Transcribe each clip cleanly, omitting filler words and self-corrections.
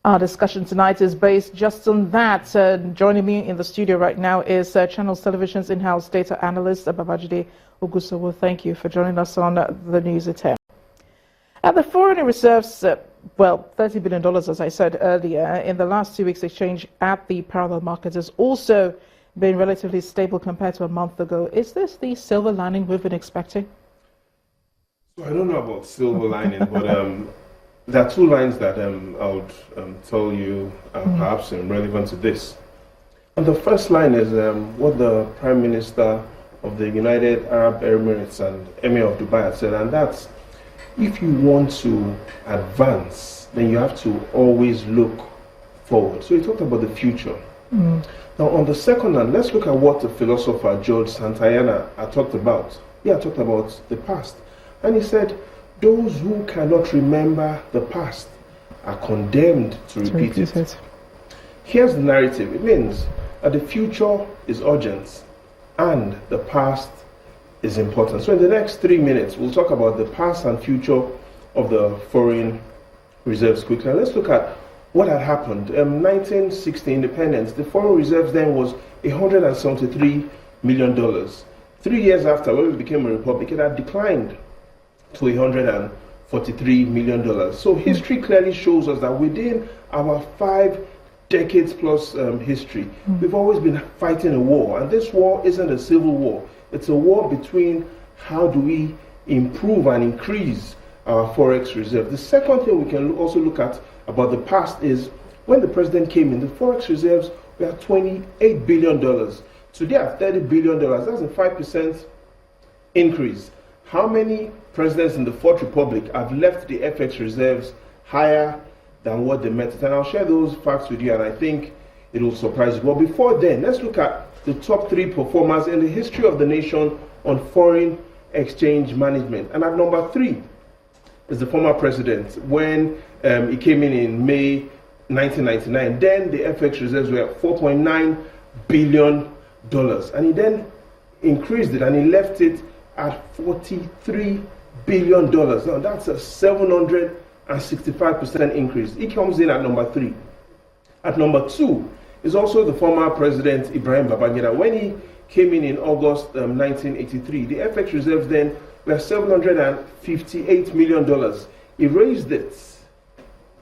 Our discussion tonight is based just on that. Joining me in the studio right now is Channels Television's in-house data analyst, Babajide Ogusowo. Thank you for joining us on the News at 10. The foreign reserves, $30 billion, as I said earlier, in the last 2 weeks, exchange at the parallel markets has also been relatively stable compared to a month ago. Is this the silver lining we've been expecting? So I don't know about silver lining, but there are two lines that I would tell you perhaps relevant to this. And the first line is what the Prime Minister of the United Arab Emirates and Emir of Dubai had said, and that's if you want to advance, then you have to always look forward. So he talked about the future. Now on the second hand, let's look at what the philosopher George Santayana had talked about. He had talked about the past. And he said, those who cannot remember the past are condemned to repeat it. Here's the narrative. It means that the future is urgent and the past is important. So in the next 3 minutes, we'll talk about the past and future of the foreign reserves quickly. And let's look at what had happened. 1960 independence, the foreign reserves then was $173 million. 3 years after, when we became a republic, it had declined to $143 million. So history clearly shows us that within our 5 decades plus history, we've always been fighting a war. And this war isn't a civil war. It's a war between how do we improve and increase our Forex reserve. The second thing we can also look at about the past is when the president came in, the Forex reserves were $28 billion. Today at $30 billion, that's a 5% increase. How many presidents in the Fourth Republic have left the FX reserves higher than what they met it? And I'll share those facts with you, and I think it will surprise you. But before then, let's look at the top 3 performers in the history of the nation on foreign exchange management. And at number 3 is the former president. When he came in May 1999, then the FX reserves were $4.9 billion. And he then increased it and he left it at $43 billion. Now that's a 765% increase. He comes in at number 3. At number 2 is also the former president Ibrahim Babangida. When he came in August 1983, the FX reserves then were $758 million. He raised it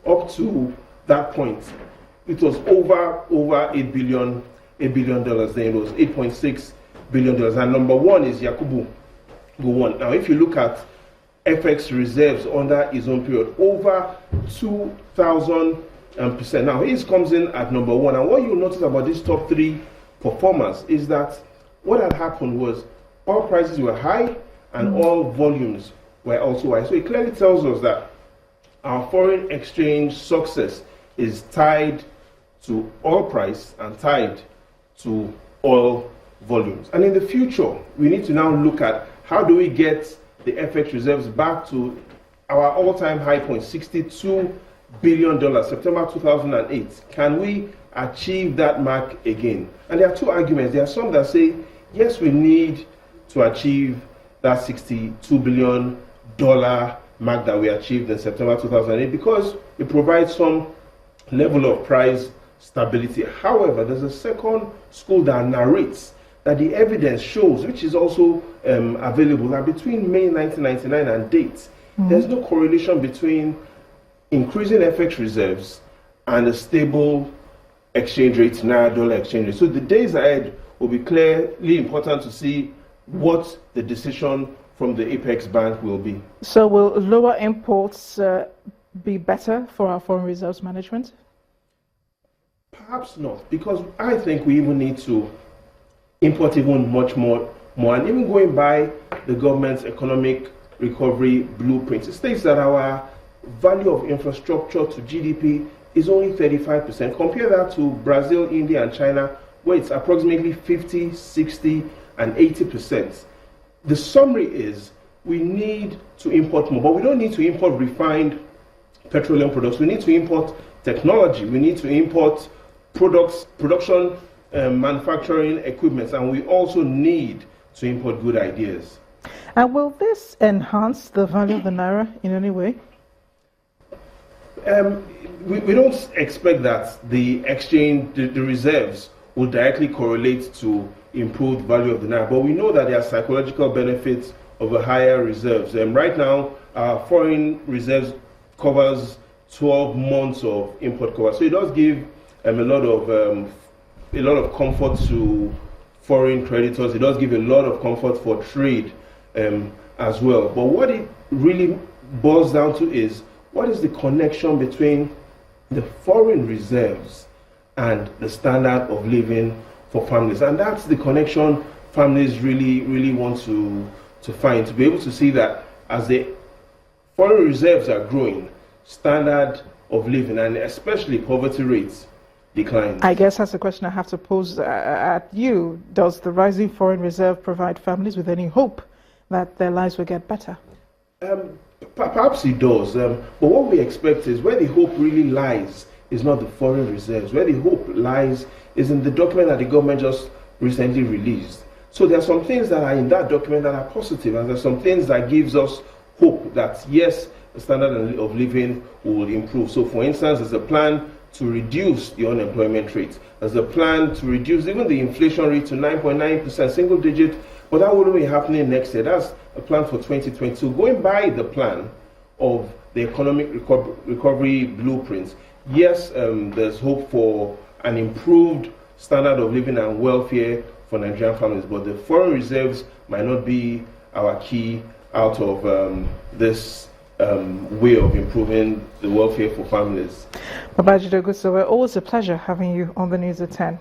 up to that point. It was over $8 billion. Then it was $8.6 billion. And number 1 is Yakubu Gowon. Now, if you look at FX reserves under his own period, over 2,000%. Now, his comes in at number 1. And what you'll notice about these top 3 performers is that what had happened was oil prices were high and oil volumes were also high. So it clearly tells us that our foreign exchange success is tied to oil price and tied to oil volumes. And in the future, we need to now look at how do we get the FX reserves back to our all-time high point, $62 billion, September 2008. Can we achieve that mark again? And there are 2 arguments. There are some that say, yes, we need to achieve that $62 billion mark that we achieved in September 2008 because it provides some level of price stability. However, there's a second school that narrates that the evidence shows, which is also available, that between May 1999 and date, there's no correlation between increasing FX reserves and a stable exchange rate, naira-dollar exchange rate. So the days ahead will be clearly important to see what the decision from the Apex Bank will be. So will lower imports be better for our foreign reserves management? Perhaps not, because I think we even need to import even much more. And even going by the government's economic recovery blueprint, it states that our value of infrastructure to GDP is only 35%. Compare that to Brazil, India, and China, where it's approximately 50, 60, and 80%. The summary is we need to import more, but we don't need to import refined petroleum products. We need to import technology. We need to import production, manufacturing equipment, and we also need to import good ideas. And will this enhance the value of the naira in any way? We don't expect that the exchange, the reserves, will directly correlate to improved value of the naira, but we know that there are psychological benefits of a higher reserves. Right now, our foreign reserves covers 12 months of import cover, so it does give a lot of comfort to foreign creditors. It does give a lot of comfort for trade as well. But what it really boils down to is, what is the connection between the foreign reserves and the standard of living for families? And that's the connection families really want to find, to be able to see that as the foreign reserves are growing, standard of living and especially poverty rates decline. I guess that's the question I have to pose at you. Does the rising foreign reserve provide families with any hope that their lives will get better? Perhaps it does, but what we expect is, where the hope really lies is not the foreign reserves. Where the hope lies is in the document that the government just recently released. So there are some things that are in that document that are positive, and there are some things that gives us hope that yes, the standard of living will improve. So for instance, there's a plan to reduce the unemployment rate. There's a plan to reduce even the inflation rate to 9.9%, single digit, but that wouldn't be happening next year. That's a plan for 2022. Going by the plan of the economic recovery blueprints, yes, there's hope for an improved standard of living and welfare for Nigerian families, but the foreign reserves might not be our key out of this way of improving the welfare for families. Babajide Ogusowo, always a pleasure having you on the News at 10.